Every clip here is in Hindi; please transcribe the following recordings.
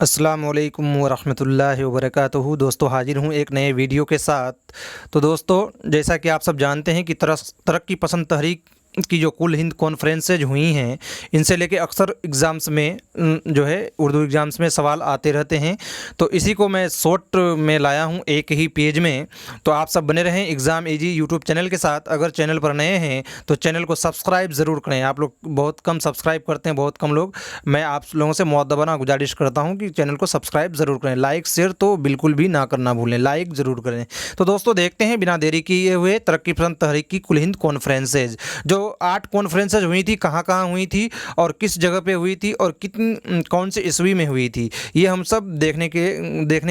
अस्सलाम वालेकुम वरहमतुल्लाहि वबरकातुहू। दोस्तों हाजिर हूँ एक नए वीडियो के साथ। तो दोस्तों जैसा कि आप सब जानते हैं कि तरक्की पसंद तहरीक की जो कुल हिंद कॉन्फ्रेंसेज हुई हैं, इनसे लेके अक्सर एग्ज़ाम्स में जो है उर्दू एग्ज़ाम्स में सवाल आते रहते हैं। तो इसी को मैं शॉर्ट में लाया हूँ एक ही पेज में। तो आप सब बने रहें एग्ज़ाम एजी यूट्यूब चैनल के साथ। अगर चैनल पर नए हैं तो चैनल को सब्सक्राइब ज़रूर करें। आप लोग बहुत कम सब्सक्राइब करते हैं, बहुत कम लोग। मैं आप लोगों से मुअद्दबना गुजारिश करता हूँ कि चैनल को सब्सक्राइब ज़रूर करें। लाइक शेयर तो बिल्कुल भी ना करना भूलें, लाइक ज़रूर करें। तो दोस्तों देखते हैं बिना देरी किए हुए तरक्की पसंद तहरीक की कुल हिंद कॉन्फ्रेंसेज, जो 8 कॉन्फ्रेंसेज हुई थी, कहाँ कहाँ हुई थी और किस जगह पे हुई थी और कितनी कौन से ईस्वी में हुई थी, ये हम सब देखने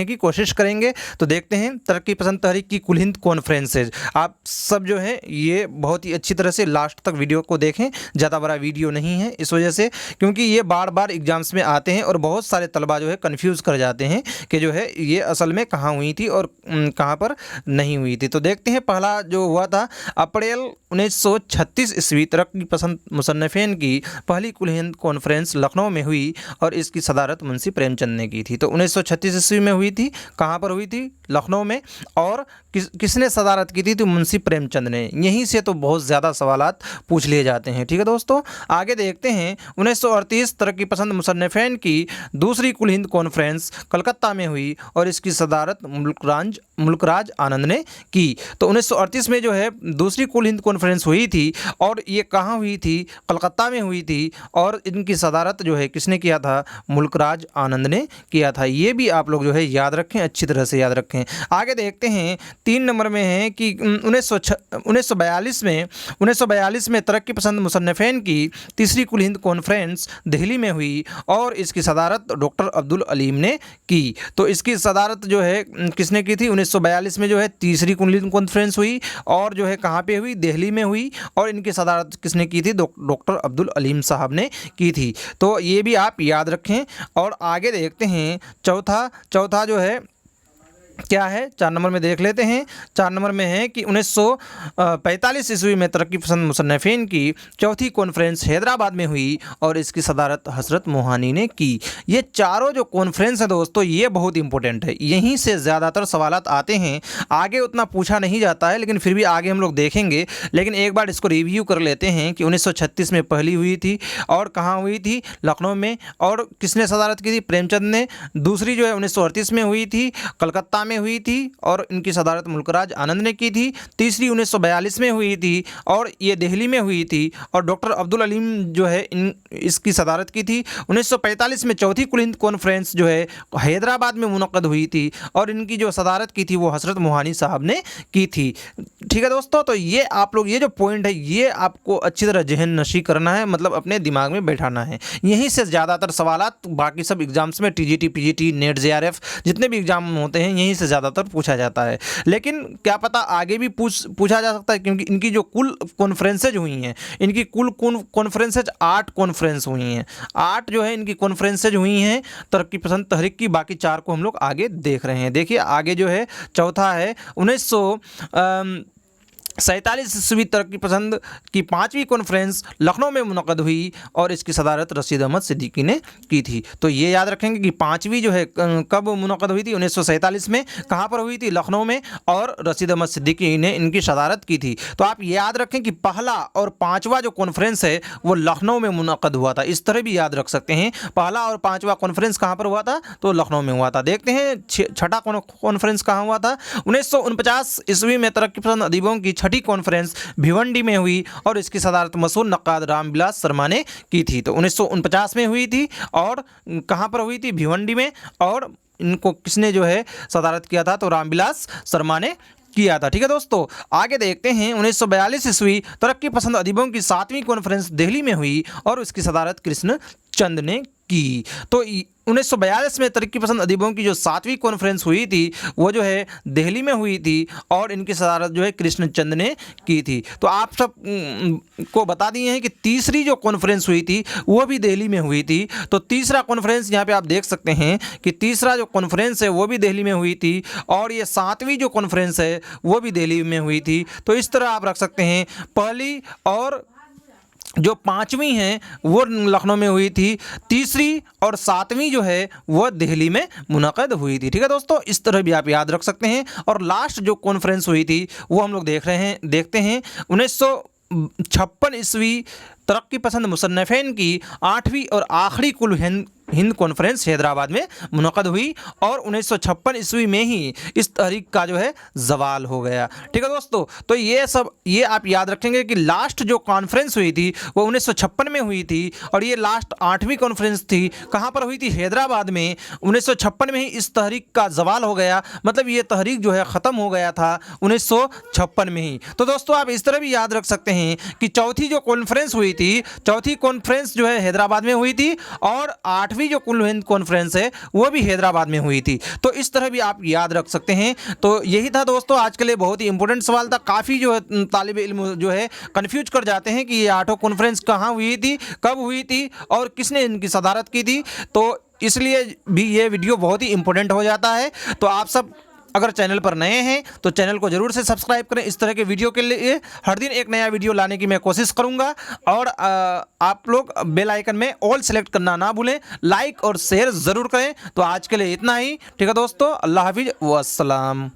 की कोशिश करेंगे। तो देखते हैं तरक्की पसंद तहरीक की कुल हिंद कॉन्फ्रेंसेज। आप सब जो है ये बहुत ही अच्छी तरह से लास्ट तक वीडियो को देखें। ज़्यादा बड़ा वीडियो नहीं है इस वजह से, क्योंकि ये बार बार एग्जाम्स में आते हैं और बहुत सारे तलबा जो है कन्फ्यूज़ कर जाते हैं कि जो है ये असल में कहाँ हुई थी और कहाँ पर नहीं हुई थी। तो देखते हैं पहला जो हुआ था अप्रैल 1936 ईस्वी। तरक्की पसंद मुसन्निफ़ीन की पहली कुल हिंद कॉन्फ्रेंस लखनऊ में हुई और इसकी सदारत मुंशी प्रेमचंद ने की थी। तो 1936 ईस्वी में हुई थी। कहाँ पर हुई थी? लखनऊ में। और किसने सदारत की थी? तो मुंशी प्रेमचंद ने। यहीं से तो बहुत ज़्यादा सवालात पूछ लिए जाते हैं। ठीक है दोस्तों, आगे देखते हैं। 1938 तरक्की पसंद मुसन्निफ़ीन की दूसरी कुल हिंद कॉन्फ्रेंस कलकत्ता में हुई और इसकी सदारत मुल्कराज आनंद ने की। तो 1938 में जो है दूसरी कुल हिंद कॉन्फ्रेंस हुई थी और ये कहाँ हुई थी? कलकत्ता में हुई थी और इनकी सदारत जो है किसने किया था? मुल्कराज आनंद ने किया था। ये भी आप लोग जो है याद रखें, अच्छी तरह से याद रखें। आगे देखते हैं 3 नंबर में है कि 1942 में तरक्की पसंद मुसन्निफ़ीन की तीसरी कुल हिंद कॉन्फ्रेंस दिल्ली में हुई और इसकी सदारत डॉक्टर अब्दुल अलीम ने की। तो इसकी सदारत जो है किसने की थी? 1942 में जो है तीसरी कुल हिंद कॉन्फ्रेंस हुई और जो है कहाँ पे हुई? दिल्ली में हुई और इनकी सदारत किसने की थी? डॉक्टर अब्दुल अलीम साहब ने की थी। तो ये भी आप याद रखें। और आगे देखते हैं चौथा जो है क्या है? 4 नंबर में देख लेते हैं। 4 नंबर में है कि 1945 ईस्वी में तरक्की पसंद मुसन्निफ़ीन की चौथी कॉन्फ्रेंस हैदराबाद में हुई और इसकी सदारत हज़रत मोहानी ने की। ये चारों जो कॉन्फ्रेंस है दोस्तों, ये बहुत इंपॉर्टेंट है। यहीं से ज़्यादातर सवालात आते हैं। आगे उतना पूछा नहीं जाता है, लेकिन फिर भी आगे हम लोग देखेंगे। लेकिन एक बार इसको रिव्यू कर लेते हैं कि 1936 में पहली हुई थी और कहाँ हुई थी? लखनऊ में। और किसने सदारत की थी? प्रेमचंद ने। दूसरी जो है 1938 में हुई थी, कलकत्ता में हुई थी और इनकी सदारत मुल्कराज आनंद ने की थी। तीसरी 1942 में हुई थी और ये दिल्ली में हुई थी और डॉक्टर अब्दुल अलीम जो है इसकी सदारत की थी। 1945 में चौथी कुल हिंद कॉन्फ्रेंस जो है हैदराबाद में मुनक़्क़द हुई थी और इनकी जो सदारत की थी वो हज़रत मोहानी साहब ने की थी। ठीक है दोस्तों, तो ये आप लोग ये जो पॉइंट है ये आपको अच्छी तरह जहन नशी करना है, मतलब अपने दिमाग में बैठाना है। यहीं से ज़्यादातर सवालात बाकी सब एग्जाम्स में टीजीटी, पीजीटी, नेट, जेआरएफ जितने भी एग्जाम होते हैं यहीं से ज़्यादातर पूछा जाता है। लेकिन क्या पता आगे भी पूछा जा सकता है, क्योंकि इनकी जो कुल कॉन्फ्रेंसेज हुई हैं, इनकी कुल कॉन्फ्रेंसेज 8 कॉन्फ्रेंस हुई हैं। 8 जो है इनकी कॉन्फ्रेंसेज हुई हैं तरक्की पसंद तहरीक की। बाकी 4 को हम लोग आगे देख रहे हैं। देखिए आगे जो है चौथा है 1947 ईस्वी तरक्की पसंद की 5वीं कॉन्फ्रेंस लखनऊ में मुनक़्क़द हुई और इसकी सदारत रशीद अहमद सिद्दीकी ने की थी। तो ये याद रखेंगे कि 5वीं जो है कब मुनक़्क़द हुई थी? 1947 में। कहाँ पर हुई थी? लखनऊ में। और रशीद अहमद सिद्दीकी ने इनकी सदारत की थी। तो आप याद रखें कि पहला और 5वां जो कॉन्फ्रेंस है वो लखनऊ में मुनक़्क़द हुआ था। इस तरह भी याद रख सकते हैं। पहला और 5वां कॉन्फ्रेंस कहाँ पर हुआ था? तो लखनऊ में हुआ था। देखते हैं छठा कॉन्फ्रेंस कहाँ हुआ था? 1949 ईस्वी में तरक्की पसंद अदीबों की छठी कॉन्फ्रेंस भिवंडी में हुई और इसकी सदारत मशहूर नक्काद रामविलास शर्मा ने की थी। तो 1949 में हुई थी और कहाँ पर हुई थी? भिवंडी में। और इनको किसने जो है सदारत किया था? तो रामविलास शर्मा ने किया था। ठीक है दोस्तों, आगे देखते हैं 1942 ईस्वी तरक्की पसंद अदीबों की 7वीं कॉन्फ्रेंस दिल्ली में हुई और उसकी सदारत कृष्ण चंद ने की। तो 1942 में तरक्की पसंद अदीबों की जो 7वीं कॉन्फ्रेंस हुई थी वो जो है दिल्ली में हुई थी और इनकी सदारत जो है कृष्ण चंद ने की थी। तो आप सब को बता दिए हैं कि तीसरी जो कॉन्फ्रेंस हुई थी वो भी दिल्ली में हुई थी। तो तीसरा कॉन्फ्रेंस यहाँ पे आप देख सकते हैं कि तीसरा जो कॉन्फ्रेंस है वो भी दिल्ली में हुई थी और ये 7वीं जो कॉन्फ्रेंस है वो भी दिल्ली में हुई थी। तो इस तरह आप रख सकते हैं। पहली और जो 5वीं है वो लखनऊ में हुई थी, तीसरी और 7वीं जो है वो दिल्ली में मुनक़द हुई थी। ठीक है दोस्तों, इस तरह भी आप याद रख सकते हैं। और लास्ट जो कॉन्फ्रेंस हुई थी वो हम लोग देखते हैं 1956 ईस्वी तरक्की पसंद मुसन्निफ़ीन की 8वीं और आखिरी कुल हिंद कॉन्फ्रेंस हैदराबाद में मुनक़द हुई और 1956 ईस्वी में ही इस तहरीक का जो है ज़वाल हो गया। ठीक है दोस्तों, तो ये आप याद रखेंगे कि लास्ट जो कॉन्फ्रेंस हुई थी वो 1956 में हुई थी और ये लास्ट 8वीं कॉन्फ्रेंस थी। कहाँ पर हुई थी? हैदराबाद में। 1956 में ही इस तहरीक का ज़वाल हो गया, मतलब ये तहरीक जो है ख़त्म हो गया था 1956 में ही। तो दोस्तों आप इस तरह भी याद रख सकते हैं कि चौथी जो कॉन्फ्रेंस हुई थी, चौथी कॉन्फ्रेंस जो है हैदराबाद में हुई थी और 8वीं जो कुल हिंद कॉन्फ्रेंस है वो भी हैदराबाद में हुई थी। तो इस तरह भी आप याद रख सकते हैं। तो यही था दोस्तों आज के लिए, बहुत ही इंपॉर्टेंट सवाल था। काफ़ी जो है तालिब इल्म जो है कन्फ्यूज कर जाते हैं कि ये 8 कॉन्फ्रेंस कहाँ हुई थी, कब हुई थी और किसने इनकी सदारत की थी। तो इसलिए भी ये वीडियो बहुत ही इंपॉर्टेंट हो जाता है। तो आप सब अगर चैनल पर नए हैं तो चैनल को ज़रूर से सब्सक्राइब करें। इस तरह के वीडियो के लिए हर दिन एक नया वीडियो लाने की मैं कोशिश करूंगा। और आप लोग बेल आइकन में ऑल सेलेक्ट करना ना भूलें, लाइक और शेयर ज़रूर करें। तो आज के लिए इतना ही। ठीक है दोस्तों, अल्लाह हाफिज़ व अस्सलाम।